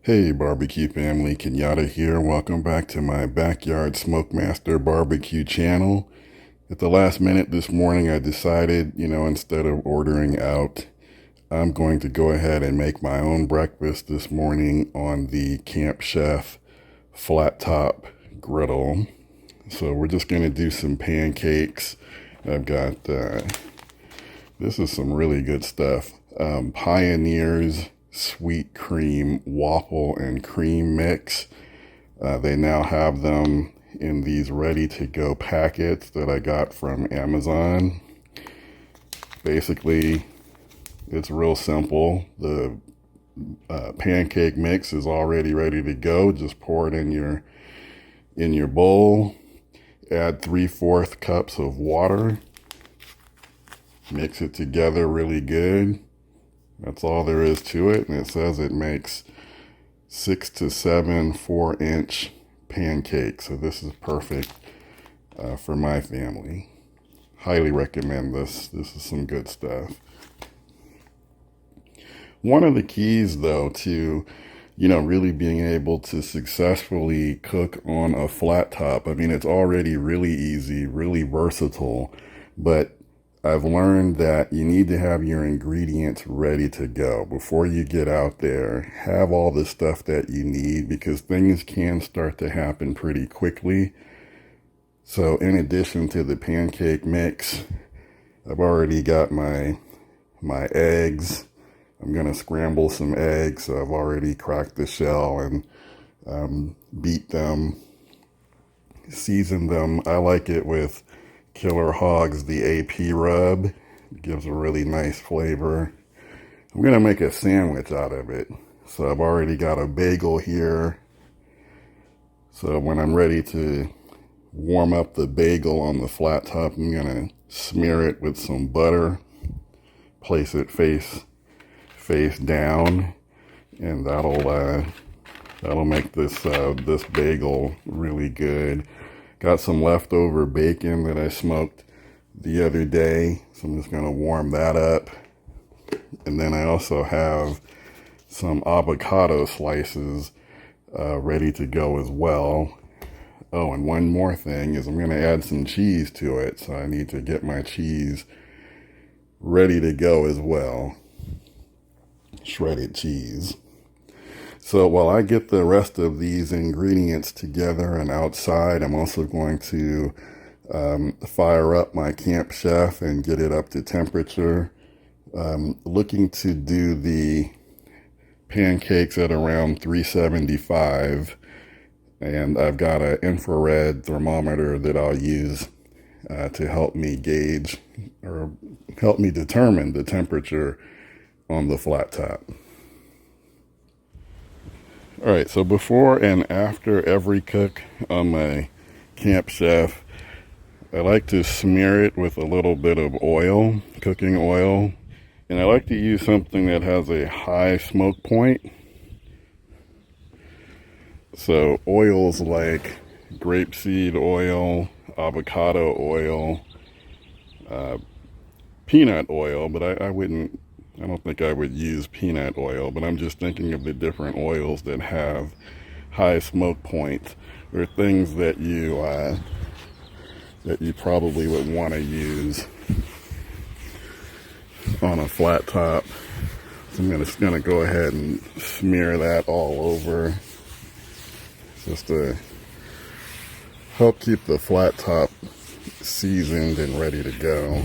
Hey barbecue family, Kenyatta here. Welcome back to my Backyard Smokemaster Barbecue channel. At the last minute this morning, I decided, instead of ordering out, I'm going to go ahead and make my own breakfast this morning on the Camp Chef Flattop griddle. So we're just going to do some pancakes. I've got, this is some really good stuff. Pioneer's sweet cream waffle and cream mix. They now have them in these ready-to-go packets that I got from Amazon. Basically, it's real simple. The pancake mix is already ready to go. Just pour it in your bowl. Add 3/4 cups of water. Mix it together really good. That's all there is to it, and it says it makes 6 to 7 4-inch pancakes. So this is perfect for my family. Highly recommend this. This is some good stuff. One of the keys, though, to really being able to successfully cook on a flat top, I mean, it's already really easy, really versatile, but I've learned that you need to have your ingredients ready to go before you get out there. Have all the stuff that you need, because things can start to happen pretty quickly. So in addition to the pancake mix, I've already got my eggs. I'm going to scramble some eggs. So I've already cracked the shell and beat them, seasoned them. I like it with Killer Hogs, the AP rub. It gives a really nice flavor. I'm going to make a sandwich out of it. So I've already got a bagel here. So when I'm ready to warm up the bagel on the flat top, I'm going to smear it with some butter. Place it face down, and that'll make this bagel really good. Got some leftover bacon that I smoked the other day, so I'm just going to warm that up. And then I also have some avocado slices ready to go as well. Oh, and one more thing is I'm going to add some cheese to it, so I need to get my cheese ready to go as well. Shredded cheese. So while I get the rest of these ingredients together and outside, I'm also going to fire up my Camp Chef and get it up to temperature. Looking to do the pancakes at around 375, and I've got an infrared thermometer that I'll use to help me gauge or help me determine the temperature on the flat top. All right, so before and after every cook on my Camp Chef, I like to smear it with a little bit of oil, cooking oil, and I like to use something that has a high smoke point. So oils like grapeseed oil, avocado oil, peanut oil, but I don't think I would use peanut oil, but I'm just thinking of the different oils that have high smoke points, or things that you probably would want to use on a flat top. So I'm just gonna go ahead and smear that all over, just to help keep the flat top seasoned and ready to go.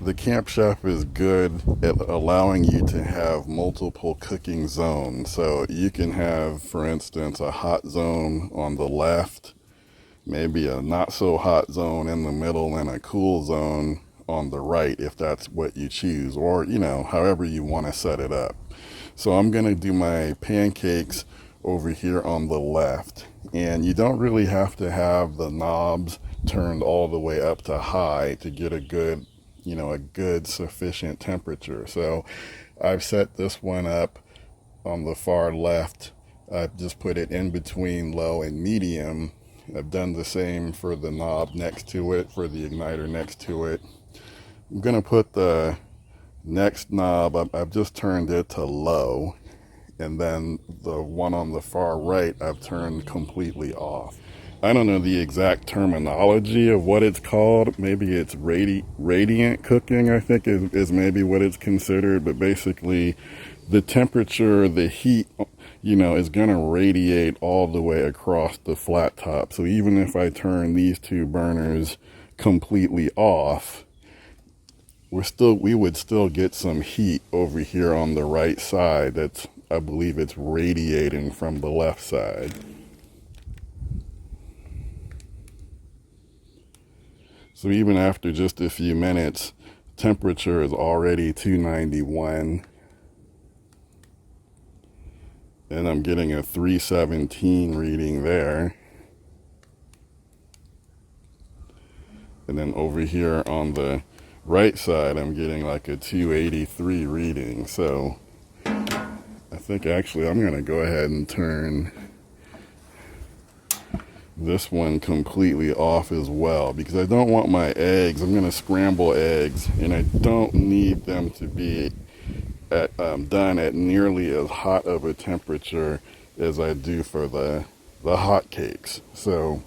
The Camp Chef is good at allowing you to have multiple cooking zones. So you can have, for instance, a hot zone on the left, maybe a not so hot zone in the middle, and a cool zone on the right, if that's what you choose, or, however you want to set it up. So I'm going to do my pancakes over here on the left. And you don't really have to have the knobs turned all the way up to high to get a good sufficient temperature. So I've set this one up on the far left. I've just put it in between low and medium, I've done the same for the knob next to it, for the igniter next to it. I'm going to put the next knob, I've just turned it to low, and then the one on the far right I've turned completely off. I don't know the exact terminology of what it's called. Maybe it's radiant cooking, I think is maybe what it's considered. But basically, the temperature, the heat, is going to radiate all the way across the flat top. So even if I turn these two burners completely off, we would still get some heat over here on the right side. I believe it's radiating from the left side. So even after just a few minutes, temperature is already 291. And I'm getting a 317 reading there. And then over here on the right side, I'm getting like a 283 reading. So I think actually I'm going to go ahead and turn this one completely off as well, because I don't want my eggs. I'm going to scramble eggs, and I don't need them to be done at nearly as hot of a temperature as I do for the hot cakes. So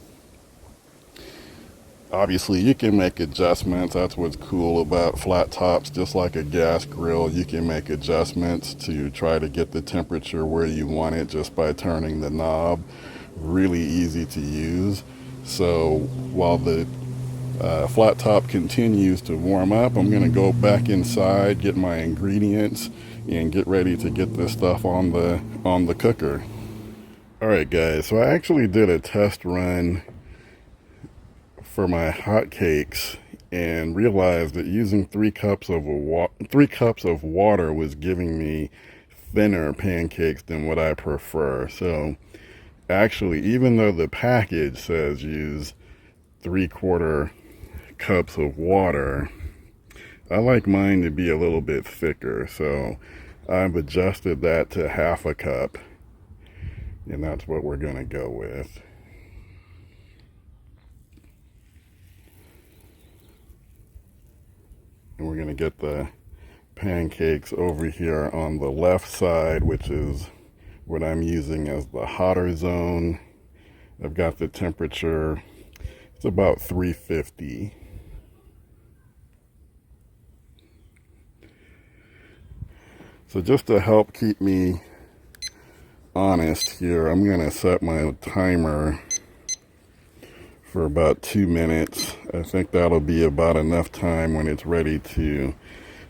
obviously you can make adjustments. That's what's cool about flat tops. Just like a gas grill, you can make adjustments to try to get the temperature where you want it just by turning the knob. Really easy to use. So while the flat top continues to warm up, I'm going to go back inside, get my ingredients, and get ready to get this stuff on the cooker. All right, guys, so I actually did a test run for my hot cakes and realized that using 3 cups of water was giving me thinner pancakes than what I prefer. So actually, even though the package says use 3/4 cups of water, I like mine to be a little bit thicker. So I've adjusted that to 1/2 cup, and that's what we're going to go with. And we're going to get the pancakes over here on the left side, which is what I'm using as the hotter zone. I've got the temperature, it's about 350. So just to help keep me honest here, I'm going to set my timer for about 2 minutes. I think that'll be about enough time when it's ready to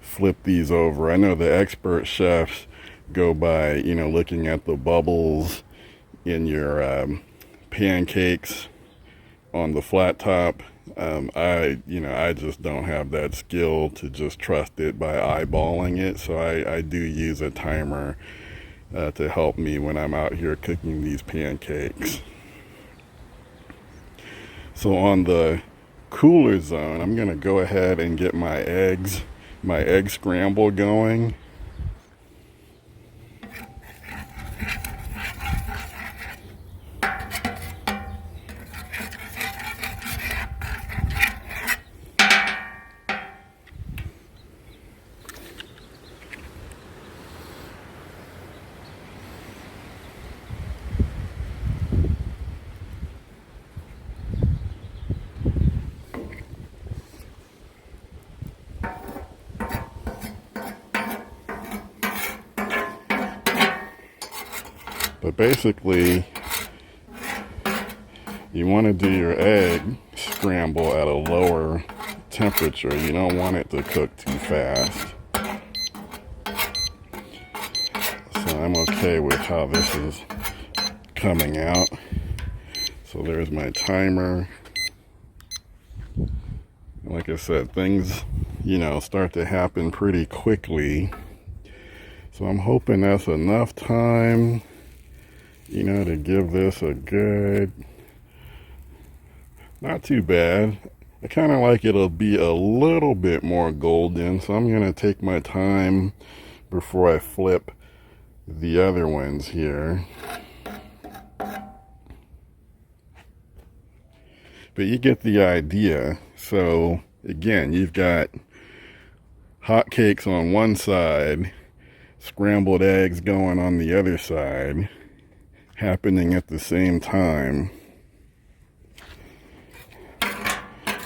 flip these over. I know the expert chefs go by, looking at the bubbles in your pancakes on the flat top. I just don't have that skill to just trust it by eyeballing it. So I do use a timer to help me when I'm out here cooking these pancakes. So on the cooler zone, I'm going to go ahead and get my egg scramble going. But basically, you want to do your egg scramble at a lower temperature. You don't want it to cook too fast. So I'm okay with how this is coming out. So there's my timer. Like I said, things, start to happen pretty quickly. So I'm hoping that's enough time, to give this a good, not too bad. I kind of like it'll be a little bit more golden, so I'm going to take my time before I flip the other ones here. But you get the idea. So again, you've got hot cakes on one side, scrambled eggs going on the other side, happening at the same time.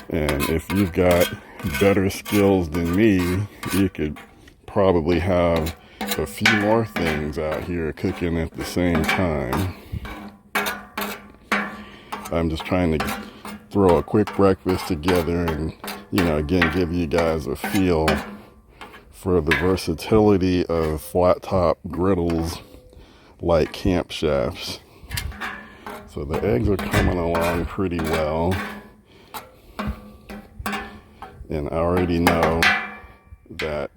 And if you've got better skills than me, you could probably have a few more things out here cooking at the same time. I'm just trying to throw a quick breakfast together and, again, give you guys a feel for the versatility of flat top griddles like camp chefs. So the eggs are coming along pretty well. And I already know that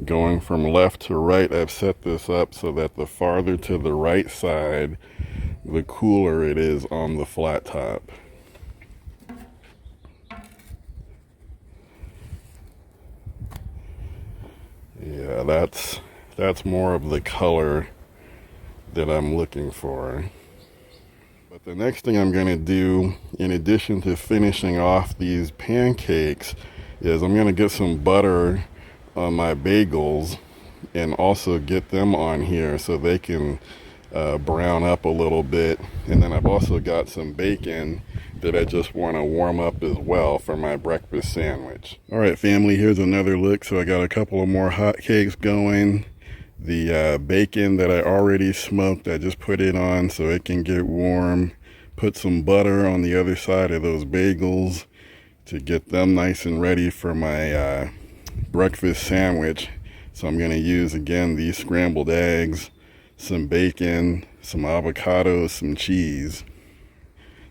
going from left to right, I've set this up so that the farther to the right side, the cooler it is on the flat top. Yeah, that's more of the color that I'm looking for. But the next thing I'm going to do, in addition to finishing off these pancakes, is I'm going to get some butter on my bagels and also get them on here so they can brown up a little bit. And then I've also got some bacon that I just want to warm up as well for my breakfast sandwich. All right, family, here's another look. So I got a couple of more hot cakes going. The bacon that I already smoked, I just put it on so it can get warm. Put some butter on the other side of those bagels to get them nice and ready for my breakfast sandwich. So I'm going to use, again, these scrambled eggs, some bacon, some avocados, some cheese.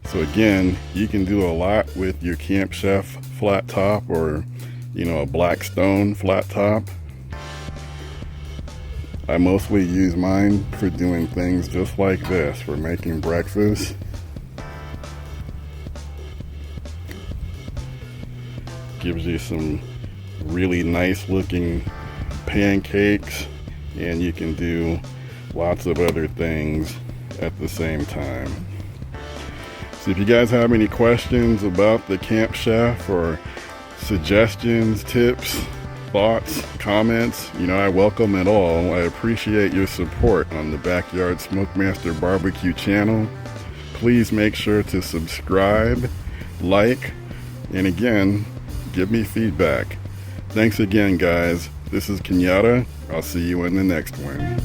So again, you can do a lot with your Camp Chef flat top or, a Blackstone flat top. I mostly use mine for doing things just like this, for making breakfast. Gives you some really nice looking pancakes, and you can do lots of other things at the same time. So if you guys have any questions about the Camp Chef or suggestions, tips, thoughts, comments, I welcome it all. I appreciate your support on the Backyard Smokemaster Barbecue channel. Please make sure to subscribe, like, and again, give me feedback. Thanks again, guys. This is Kenyatta. I'll see you in the next one.